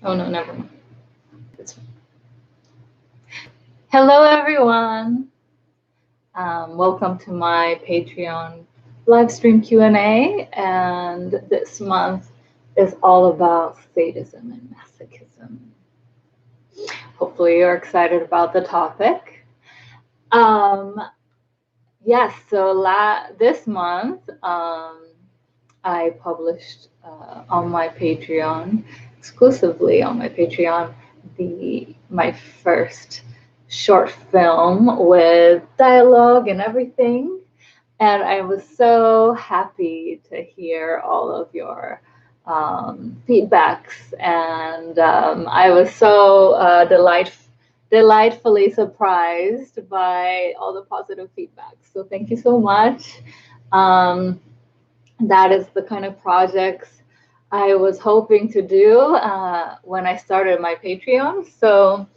Oh no, never mind. It's fine. Hello, everyone. Welcome to my Patreon live stream Q&A, and this month is all about sadism and masochism. Hopefully, you're excited about the topic. Yes, so this month I published on my Patreon, exclusively on my Patreon, my first short film with dialogue and everything. And I was so happy to hear all of your feedbacks, and I was so delightfully surprised by all the positive feedback. So thank you so much. That is the kind of projects I was hoping to do when I started my Patreon. So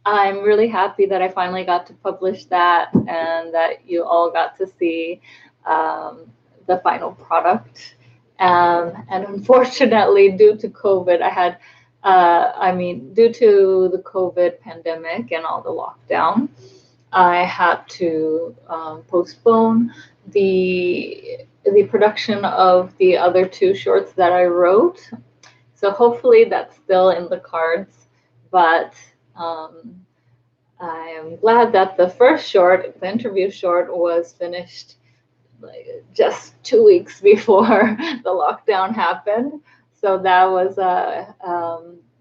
I'm really happy that I finally got to publish that and that you all got to see the final product. And unfortunately, due to COVID, due to the COVID pandemic and all the lockdown, I had to postpone the production of the other two shorts that I wrote. So hopefully that's still in the cards, but I am glad that the first short, the interview short, was finished like just 2 weeks before the lockdown happened. So that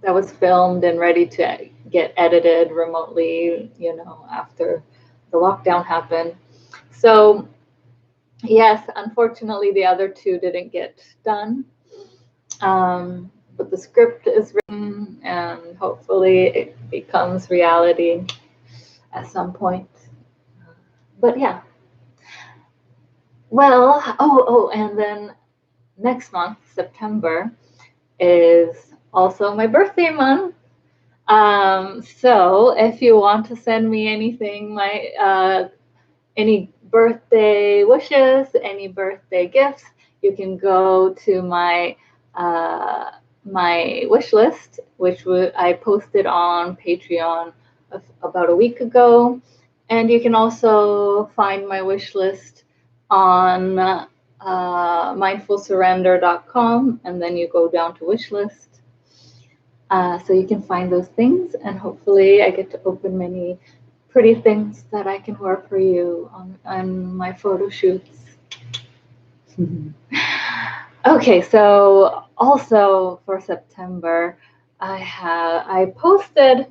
was filmed and ready to get edited remotely, after the lockdown happened. So yes, unfortunately, the other two didn't get done. But the script is written, and hopefully it becomes reality at some point. But yeah. Well, and then next month, September, is also my birthday month. So if you want to send me anything, any birthday wishes, any birthday gifts, you can go to my wish list, which I posted on Patreon about a week ago. And you can also find my wish list on mindfulsurrender.com, and then you go down to wish list. So you can find those things, and hopefully I get to open many pretty things that I can wear for you on my photo shoots. Okay, so also for September, I posted.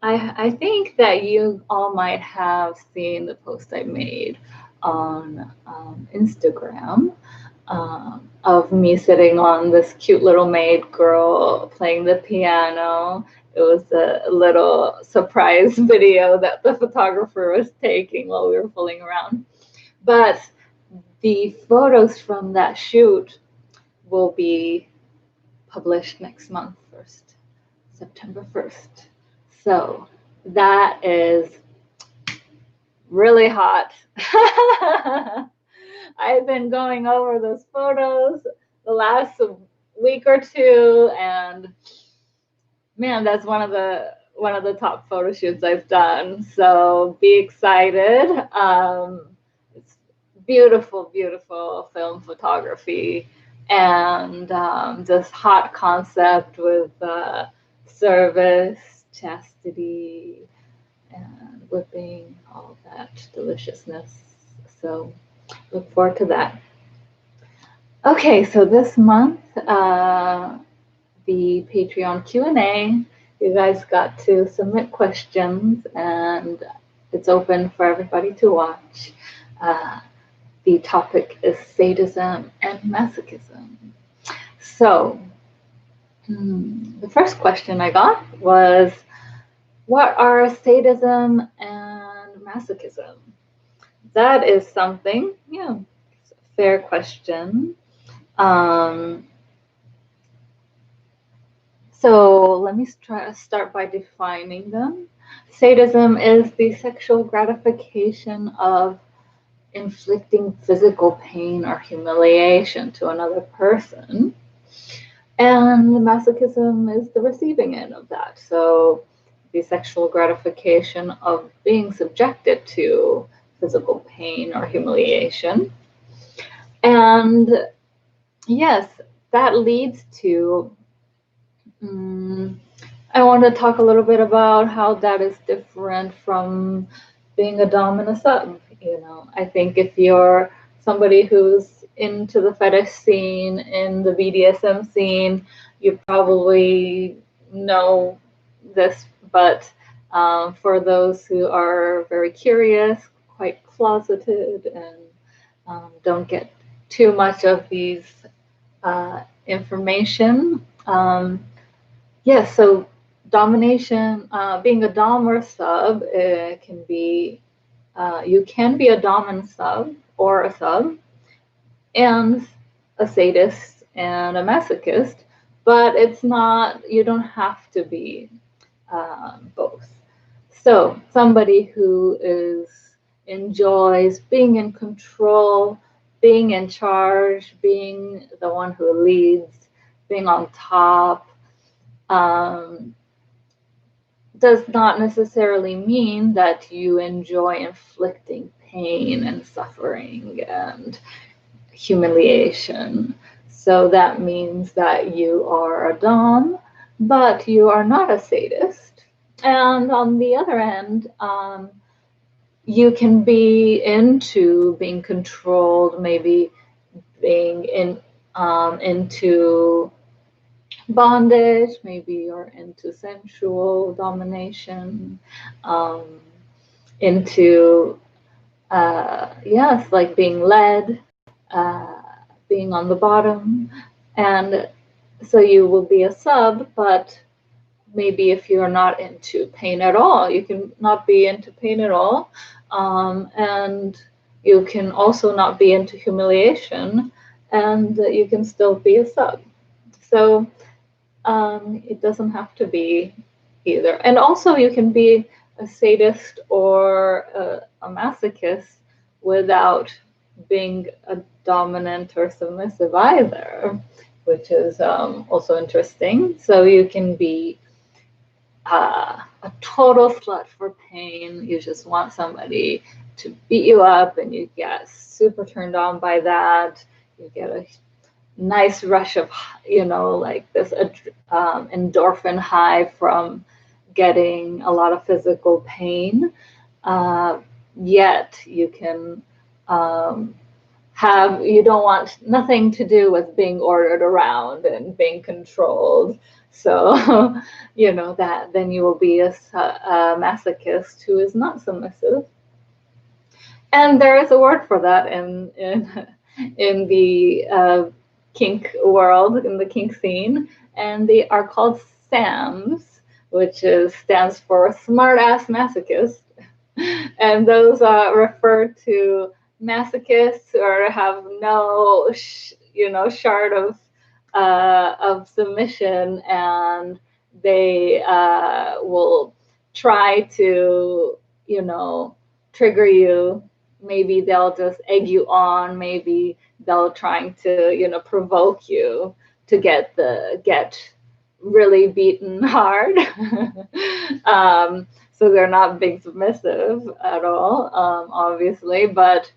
I think that you all might have seen the post I made on Instagram of me sitting on this cute little maid girl playing the piano. It was a little surprise video that the photographer was taking while we were fooling around. But the photos from that shoot will be published next month, September 1st. So that is really hot. I've been going over those photos the last week or two, and man, that's one of the top photo shoots I've done. So be excited. It's beautiful, beautiful film photography, and just hot concept with service, chastity, and whipping, all that deliciousness. So look forward to that. Okay, so this month, the Patreon Q&A, you guys got to submit questions, and it's open for everybody to watch. The topic is sadism and masochism. So the first question I got was, what are sadism and masochism? That is something, it's a fair question. So let me start by defining them. Sadism is the sexual gratification of inflicting physical pain or humiliation to another person. And masochism is the receiving end of that. So the sexual gratification of being subjected to physical pain or humiliation. And yes, that leads to, I want to talk a little bit about how that is different from being a dom and a sub. You know, I think if you're somebody who's into the fetish scene, in the BDSM scene, you probably know this, but for those who are very curious, quite closeted, and don't get too much of these information. Yes, so domination, being a dom or sub, can be, you can be a dom and sub, or a sub, and a sadist and a masochist, but it's not, you don't have to be both. So somebody who enjoys being in control, being in charge, being the one who leads, being on top, does not necessarily mean that you enjoy inflicting pain and suffering and humiliation. So that means that you are a dom, but you are not a sadist. And on the other end, you can be into being controlled, maybe being into bondage, maybe you're into sensual domination, um, into yes, like being led, uh, being on the bottom, and so you will be a sub, but maybe if you're not into pain at all, you can not be into pain at all, and you can also not be into humiliation, and you can still be a sub. So it doesn't have to be either. And also, you can be a sadist or a masochist without being a dominant or submissive either, which is also interesting. So you can be a total slut for pain. You just want somebody to beat you up, and you get super turned on by that. You get a nice rush of, like this endorphin high from getting a lot of physical pain. Yet you can you don't want nothing to do with being ordered around and being controlled. So, that then you will be a masochist who is not submissive. And there is a word for that in the kink world, in the kink scene, and they are called SAMs, which stands for smart ass masochist. And those refer to masochists or have no, shard of submission, and they will try to, trigger you. Maybe they'll just egg you on. Maybe they'll trying to, provoke you to get really beaten hard. So they're not being submissive at all, obviously, but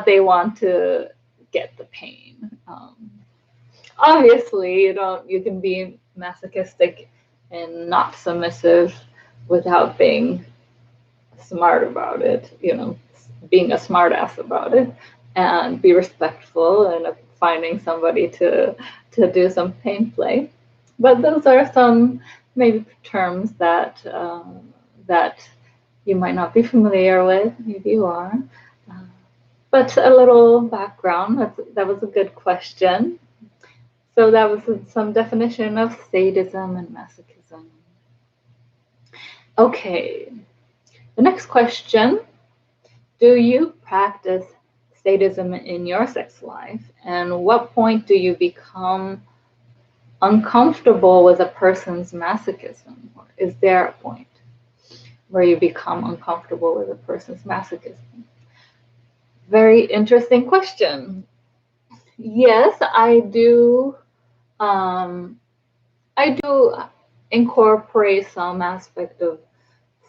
they want to get the pain. Obviously, you can be masochistic and not submissive without being smart about it, being a smart ass about it, and be respectful and finding somebody to do some pain play. But those are some maybe terms that you might not be familiar with. Maybe you are. But a little background. That was a good question. So that was some definition of sadism and masochism. Okay. The next question: do you practice sadism in your sex life? And what point do you become uncomfortable with a person's masochism? Or is there a point where you become uncomfortable with a person's masochism? Very interesting question. Yes, I do I do incorporate some aspect of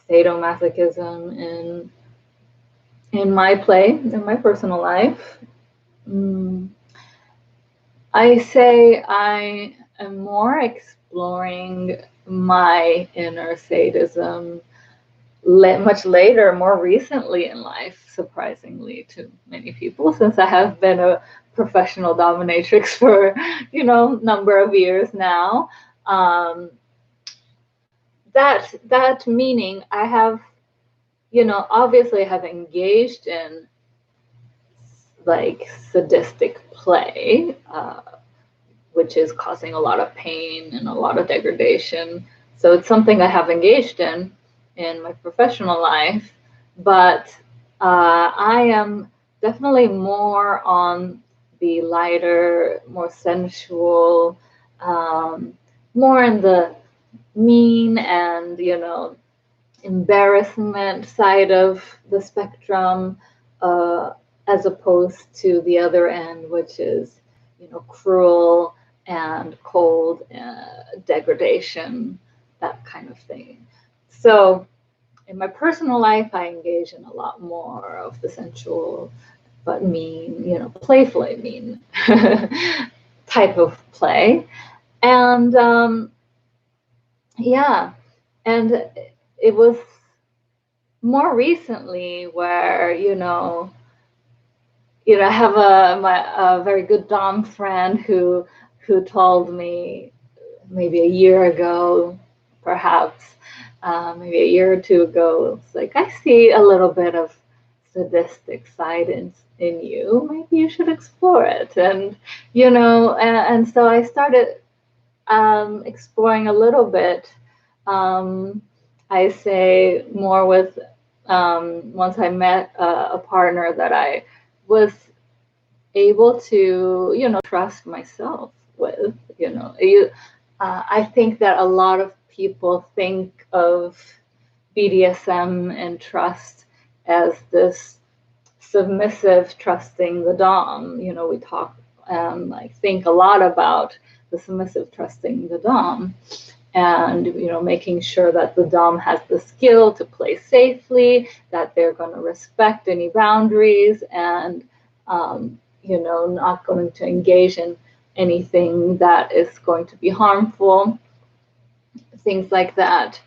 sadomasochism in my play, in my personal life. I say I am more exploring my inner sadism much later, more recently in life, surprisingly to many people, since I have been a professional dominatrix for, number of years now. That meaning I have, obviously have engaged in like sadistic play, which is causing a lot of pain and a lot of degradation. So it's something I have engaged in my professional life, but I am definitely more on the lighter, more sensual, more in the mean and, embarrassment side of the spectrum, as opposed to the other end, which is, cruel and cold, degradation, that kind of thing. So in my personal life, I engage in a lot more of the sensual but mean, playfully mean type of play. And yeah, and it was more recently where, I have a very good Dom friend who told me maybe a year ago, perhaps, maybe a year or two ago, it's like, I see a little bit of sadistic side in you. Maybe you should explore it. And, and so I started exploring a little bit. I say more with, once I met a partner that I was able to, trust myself with, I think that a lot of people think of BDSM and trust as this submissive trusting the Dom. We talk think a lot about the submissive trusting the Dom, and making sure that the Dom has the skill to play safely, that they're going to respect any boundaries, and not going to engage in anything that is going to be harmful, things like that.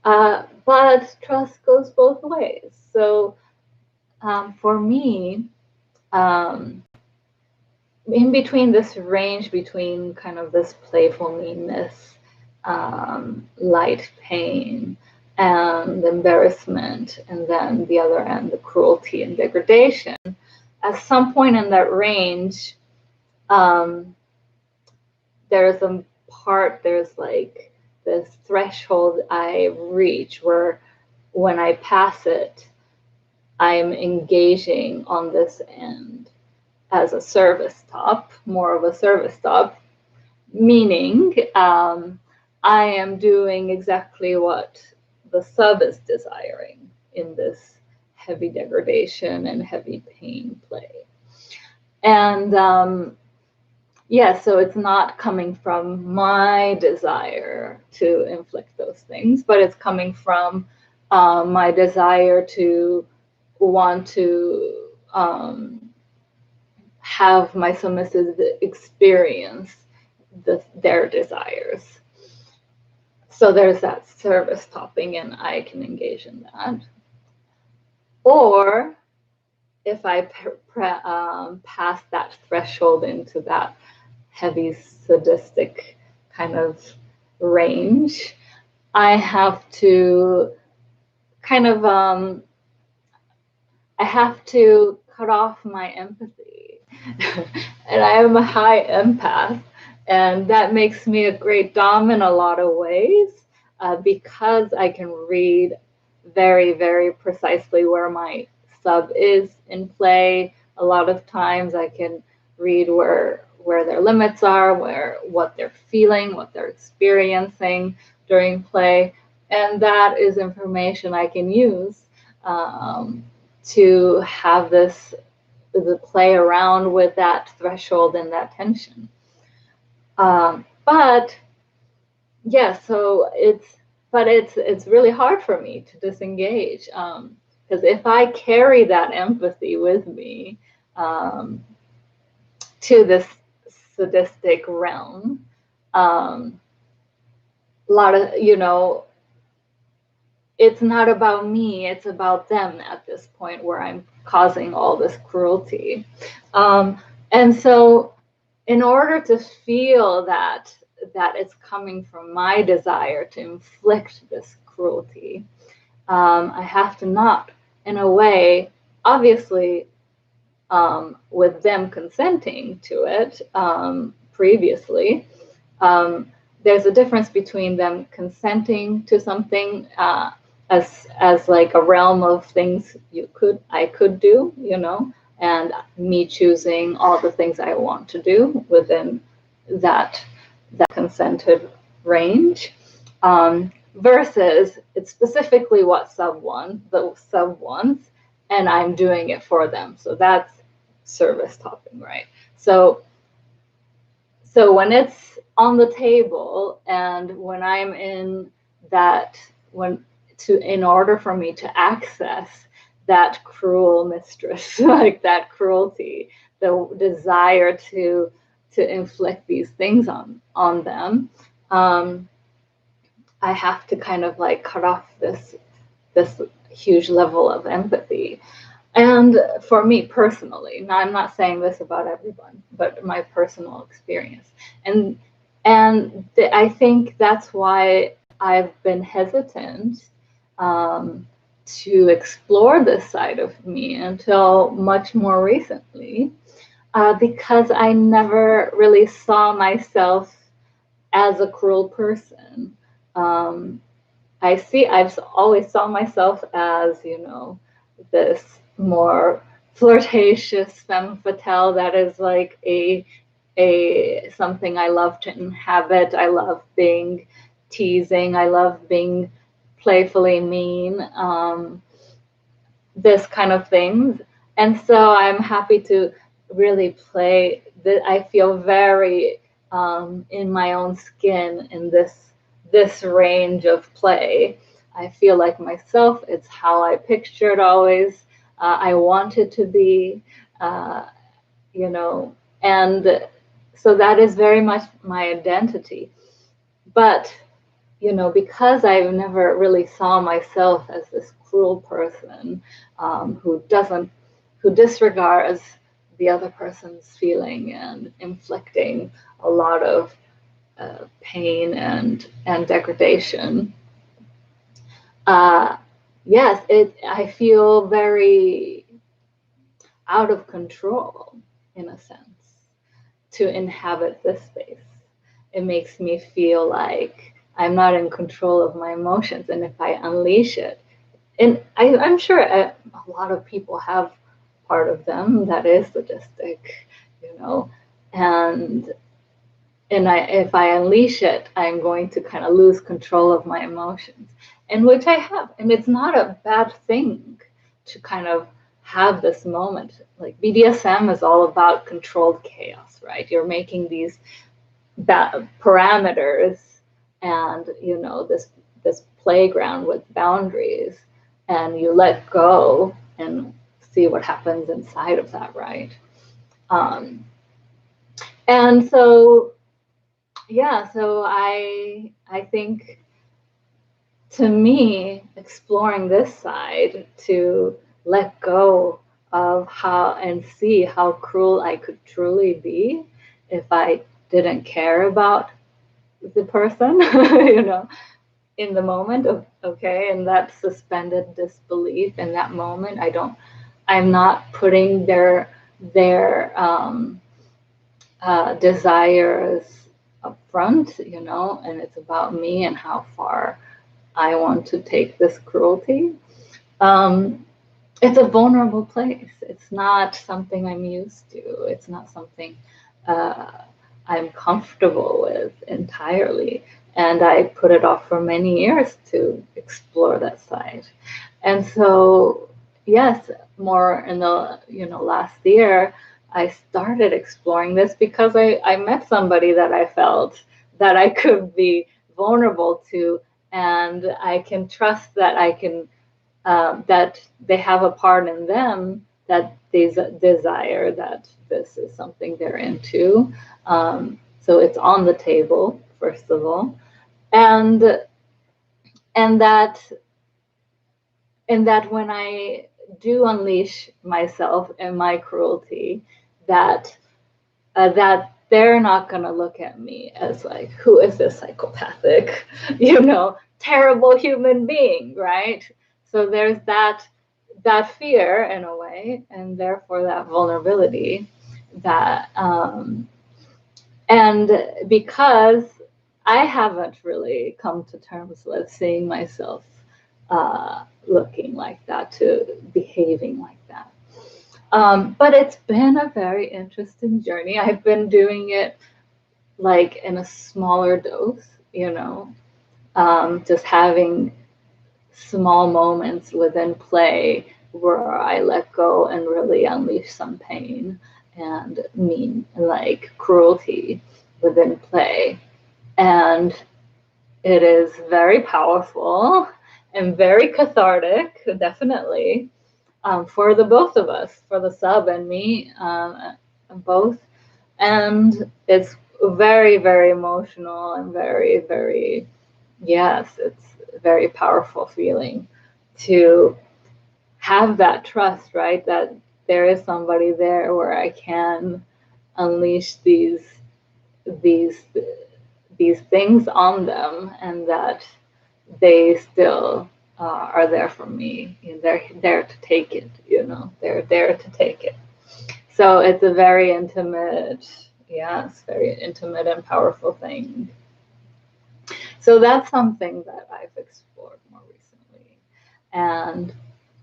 But trust goes both ways. So for me, in between this range between kind of this playful meanness, light pain, and embarrassment, and then the other end, the cruelty and degradation, at some point in that range, there's like this threshold I reach where when I pass it, I'm engaging on this end as a service top, more of a service top, meaning I am doing exactly what the sub is desiring in this heavy degradation and heavy pain play. And so it's not coming from my desire to inflict those things, but it's coming from my desire to want to have my submissive experience their desires. So there's that service topping, and I can engage in that. Or if I pass that threshold into that heavy sadistic kind of range, I have to kind of I have to cut off my empathy. And I am a high empath, and that makes me a great Dom in a lot of ways, because I can read very, very precisely where my sub is in play. A lot of times I can read where their limits are, what they're feeling, what they're experiencing during play, and that is information I can use to have the play around with that threshold and that tension. But yeah, so it's really hard for me to disengage, because if I carry that empathy with me um, to this sadistic realm, a lot of, it's not about me, it's about them at this point where I'm causing all this cruelty. And so in order to feel that it's coming from my desire to inflict this cruelty, I have to not, in a way, obviously, with them consenting to it previously. There's a difference between them consenting to something as like a realm of things I could do, and me choosing all the things I want to do within that consented range, versus it's specifically what the sub wants, and I'm doing it for them. So that's service topping, right? So when it's on the table and when I'm in that, in order for me to access that cruel mistress, like that cruelty, the desire to inflict these things on them, I have to kind of like cut off this huge level of empathy. And for me personally, now I'm not saying this about everyone, but my personal experience. And I think that's why I've been hesitant to explore this side of me until much more recently, because I never really saw myself as a cruel person. I've always saw myself as, this more flirtatious femme fatale that is like a something I love to inhabit. I love being teasing. I love being playfully mean. This kind of things. And so I'm happy to really play that. I feel very in my own skin in this range of play. I feel like myself. It's how I pictured always. I wanted to be, and so that is very much my identity. But because I never really saw myself as this cruel person who disregards the other person's feeling and inflicting a lot of pain and degradation. Yes, I feel very out of control in a sense to inhabit this space. It makes me feel like I'm not in control of my emotions, and if I unleash it, and I'm sure a lot of people have part of them that is sadistic, and if I unleash it, I'm going to kind of lose control of my emotions, and which I have, and it's not a bad thing to kind of have this moment. Like BDSM is all about controlled chaos, right? You're making these parameters and this playground with boundaries, and you let go and see what happens inside of that, right? And so so I think, to me, exploring this side to let go of how and see how cruel I could truly be if I didn't care about the person, in the moment of, okay, and that suspended disbelief in that moment. I'm not putting their desires up front, and it's about me and how far I want to take this cruelty. It's a vulnerable place. It's not something I'm used to. It's not something I'm comfortable with entirely. And I put it off for many years to explore that side. And so, yes, more in the last year, I started exploring this because I met somebody that I felt that I could be vulnerable to, and I can trust that I can that they have a part in them that they desire, that this is something they're into. So it's on the table, first of all, and and that and that when I do unleash myself and my cruelty, that that they're not going to look at me as like, who is this psychopathic, terrible human being, right? So there's that fear in a way, and therefore that vulnerability, that and because I haven't really come to terms with seeing myself looking like that, to behaving like that. But it's been a very interesting journey. I've been doing it like in a smaller dose, just having small moments within play where I let go and really unleash some pain and like cruelty within play. And it is very powerful and very cathartic, definitely, for the both of us, for the sub and me, both. And it's very, very emotional and very, very, yes, it's a very powerful feeling to have that trust, right? That there is somebody there where I can unleash these things on them, and that they still are there for me. They're there to take it, they're there to take it. So it's a very intimate, yes, very intimate and powerful thing. So that's something that I've explored more recently and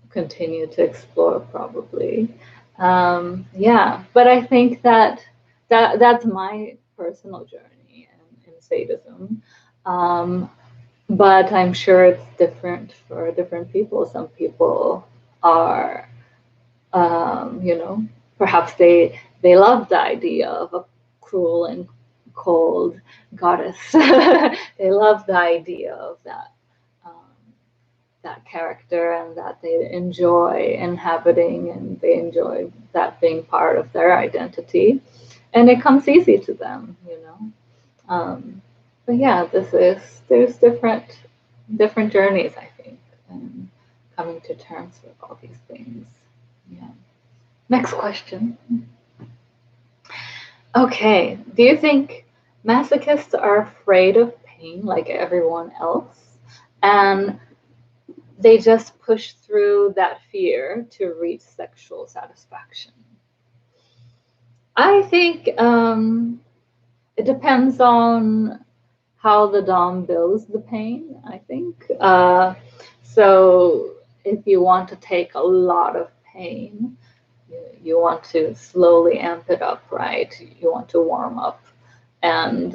continue to explore probably. Yeah, but I think that's my personal journey in sadism. But I'm sure it's different for different people. Some people are, perhaps they love the idea of a cruel and cold goddess. They love the idea of that character, and that they enjoy inhabiting, and they enjoy that being part of their identity, and it comes easy to them. But yeah, there's different journeys, I think, and coming to terms with all these things. Yeah. Next question. Okay. Do you think masochists are afraid of pain like everyone else, and they just push through that fear to reach sexual satisfaction? I think it depends on how the dom builds the pain, I think. So if you want to take a lot of pain, you want to slowly amp it up, right? You want to warm up. And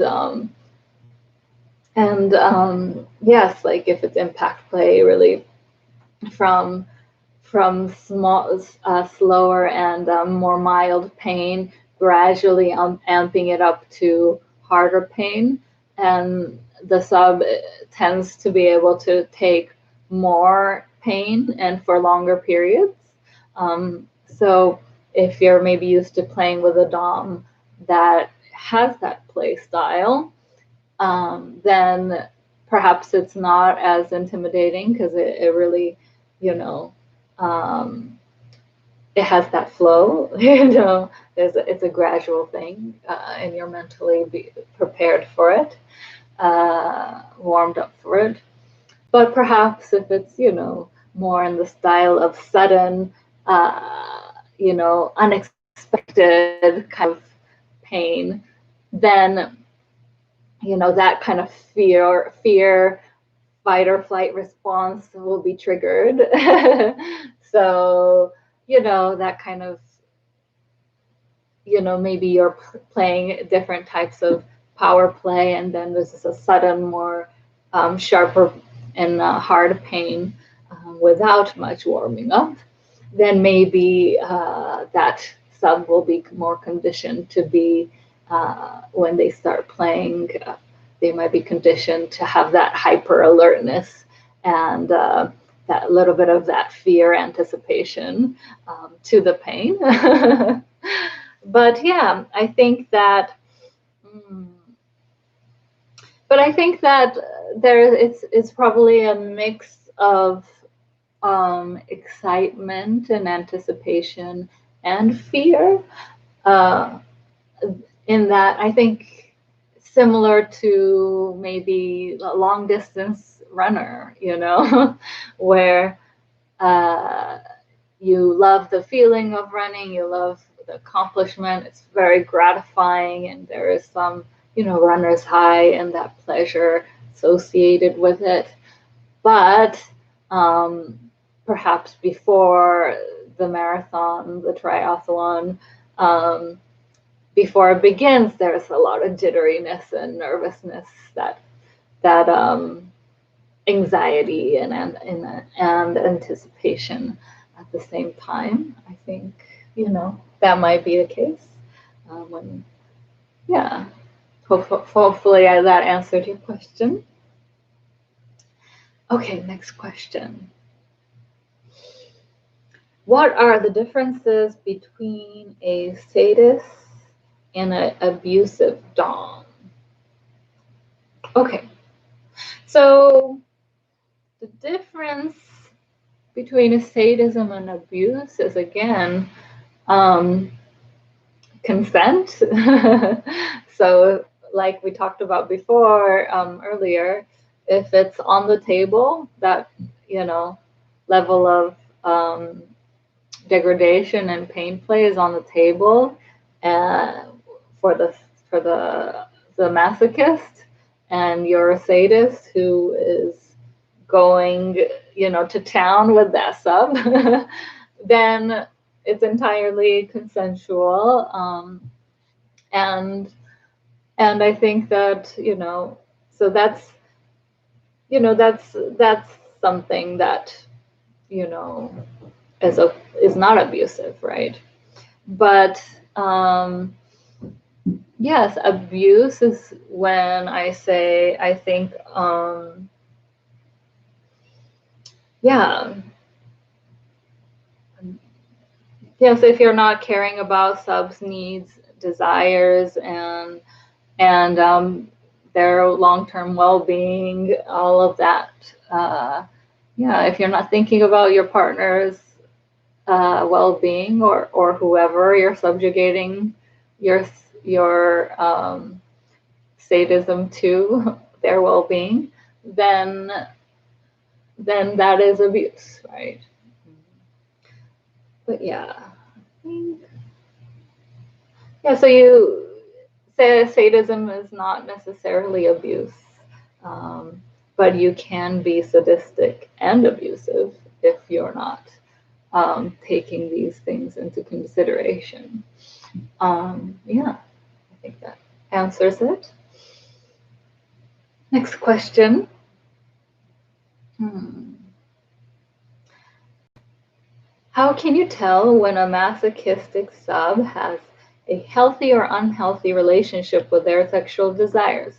yes, like if it's impact play, really from small, slower and more mild pain, gradually amping it up to harder pain. And the sub tends to be able to take more pain and for longer periods. So if you're maybe used to playing with a dom that has that play style, then perhaps it's not as intimidating, because it really, it has that flow. It's a gradual thing, and you're mentally prepared for it, warmed up for it. But perhaps if it's, more in the style of sudden, unexpected kind of pain, then, that kind of fear, fight or flight response will be triggered. So, that kind of, maybe you're playing different types of power play, and then this is a sudden, more sharper and hard pain without much warming up. Then maybe that sub will be more conditioned to be, when they start playing, they might be conditioned to have that hyper alertness and that little bit of that fear anticipation to the pain. But yeah, I think that, but I think that it's probably a mix of excitement and anticipation and fear. In that, I think similar to maybe a long distance runner, you know, where you love the feeling of running, you love the accomplishment, it's very gratifying, and there is some, you know, runner's high and that pleasure associated with it. But perhaps before the marathon, the triathlon, before it begins, there's a lot of jitteriness and nervousness, that anxiety and anticipation at the same time. I think, you know, that might be the case. Yeah, hopefully that answered your question. Okay, next question. What are the differences between a sadist and an abusive dom? Okay, so the difference between a sadism and abuse is, again, consent. So like we talked about before, earlier, if it's on the table, that, you know, level of degradation and pain play is on the table, for the masochist, and you're a sadist who is going, you know, to town with that sub, then it's entirely consensual, and I think that, you know, so that's, you know, that's something that, you know, is not abusive, right? But yes, abuse is when I think, yeah, yes, if you're not caring about subs' needs, desires, and their long-term well-being, all of that. Yeah, if you're not thinking about your partner's well-being, or whoever you're subjugating your sadism to, their well-being, then that is abuse, right? But yeah, yeah. So you say sadism is not necessarily abuse, but you can be sadistic and abusive if you're not taking these things into consideration. Yeah, I think that answers it. Next question. How can you tell when a masochistic sub has a healthy or unhealthy relationship with their sexual desires?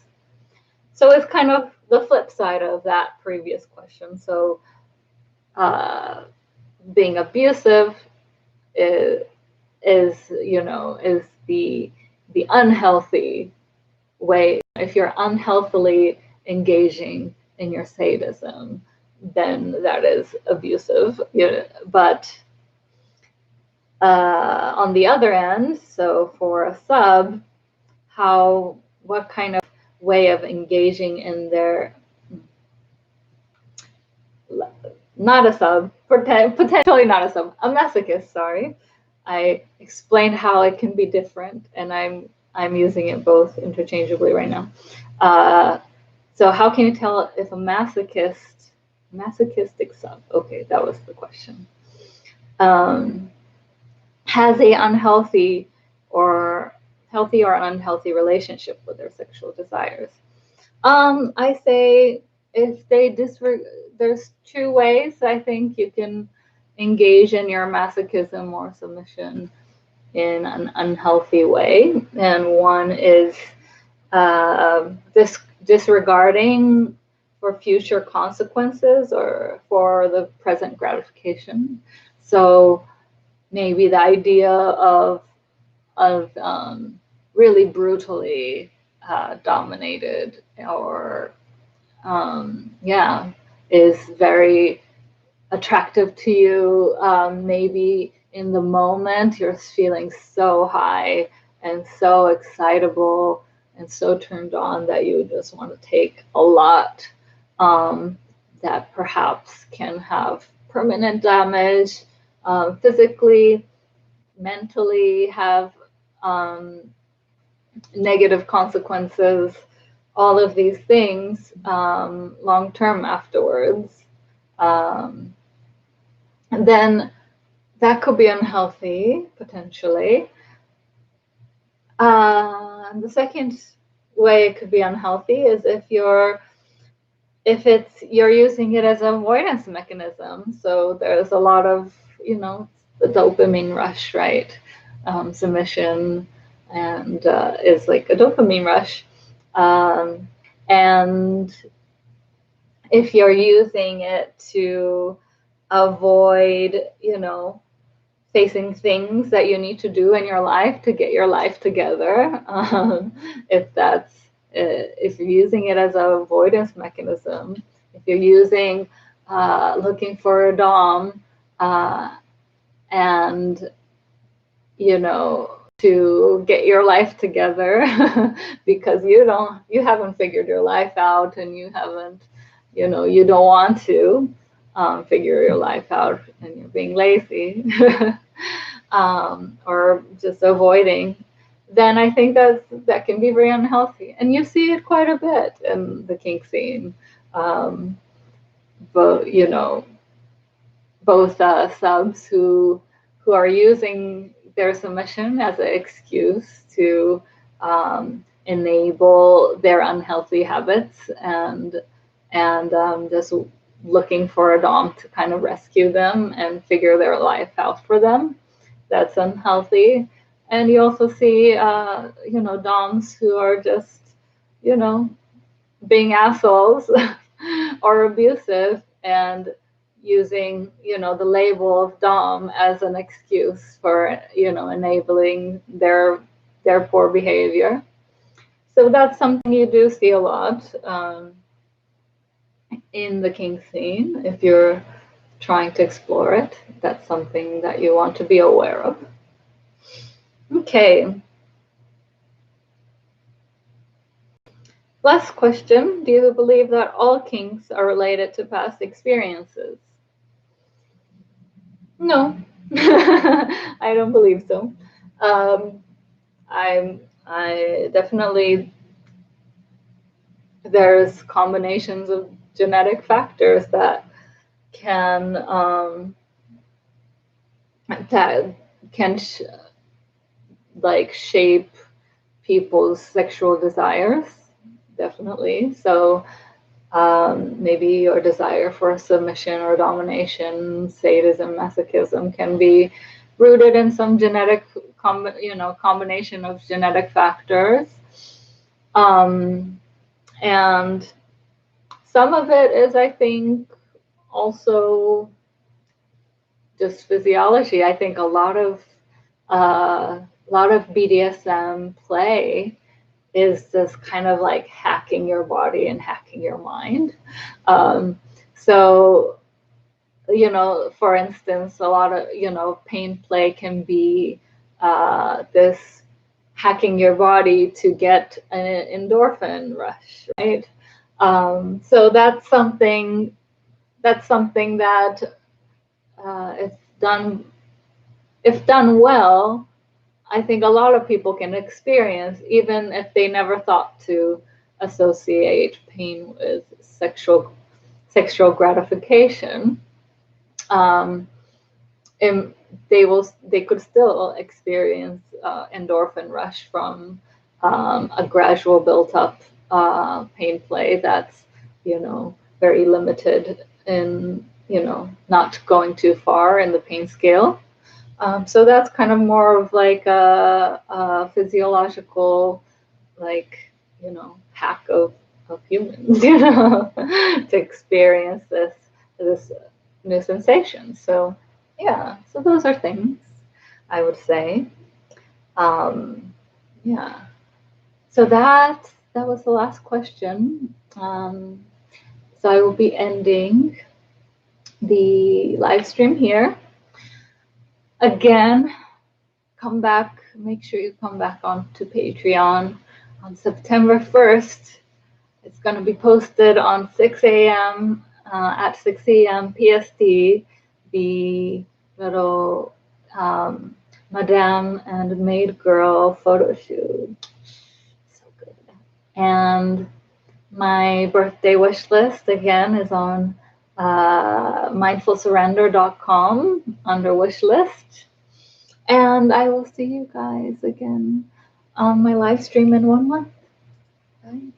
So it's kind of the flip side of that previous question. So being abusive is you know, is the unhealthy way. If you're unhealthily engaging in your sadism, then that is abusive. You know, but on the other end, so for a sub, what kind of way of engaging in their, not a sub, potentially not a sub, a masochist, sorry. I explained how it can be different, and I'm using it both interchangeably right now. So how can you tell if a masochistic sub, okay, that was the question, has a unhealthy or healthy or unhealthy relationship with their sexual desires? I say if they there's two ways I think you can engage in your masochism or submission. in an unhealthy way, and one is disregarding for future consequences or for the present gratification. So maybe the idea of really brutally dominated or is very attractive to you. Maybe in the moment you're feeling so high and so excitable and so turned on that you just want to take a lot, that perhaps can have permanent damage, physically, mentally, have negative consequences, all of these things long term afterwards. And then that could be unhealthy potentially. The second way it could be unhealthy is if you're using it as an avoidance mechanism. So there's a lot of, the dopamine rush, right? Submission and is like a dopamine rush. And if you're using it to avoid, facing things that you need to do in your life to get your life together, if you're using it as an avoidance mechanism, if you're using looking for a dom and to get your life together because you haven't figured your life out, and you haven't, you don't want to figure your life out, and you're being lazy or just avoiding, then I think that can be very unhealthy. And you see it quite a bit in the kink scene. But both subs who are using their submission as an excuse to enable their unhealthy habits, and just looking for a dom to kind of rescue them and figure their life out for them. That's unhealthy. And you also see doms who are just being assholes or abusive, and using the label of dom as an excuse for enabling their poor behavior. So that's something you do see a lot in the kink scene. If you're trying to explore it, that's something that you want to be aware of. Okay. Last question. Do you believe that all kinks are related to past experiences? No, I don't believe so. I definitely, there's combinations of genetic factors that can shape people's sexual desires, definitely. So maybe your desire for submission or domination, sadism, masochism can be rooted in some genetic combination of genetic factors. And some of it is, I think, also just physiology. I think a lot of BDSM play is just kind of like hacking your body and hacking your mind. So, for instance, a lot of, pain play can be this hacking your body to get an endorphin rush, right? So that's something that if done well, I think a lot of people can experience, even if they never thought to associate pain with sexual gratification. They could still experience endorphin rush from a gradual built-up pain play that's very limited in not going too far in the pain scale. So that's kind of more of like a physiological, like, hack of humans, to experience this new sensation. So yeah, so those are things I would say. Yeah. So that was the last question. So I will be ending the live stream here. Again, come back, make sure you come back on to Patreon on September 1st. It's going to be posted on 6 a.m. At 6 a.m. PST, the little Madame and Maid Girl photo shoot. So good. And my birthday wish list, again, is on mindfulsurrender.com under wish list. And I will see you guys again on my live stream in 1 month. Bye.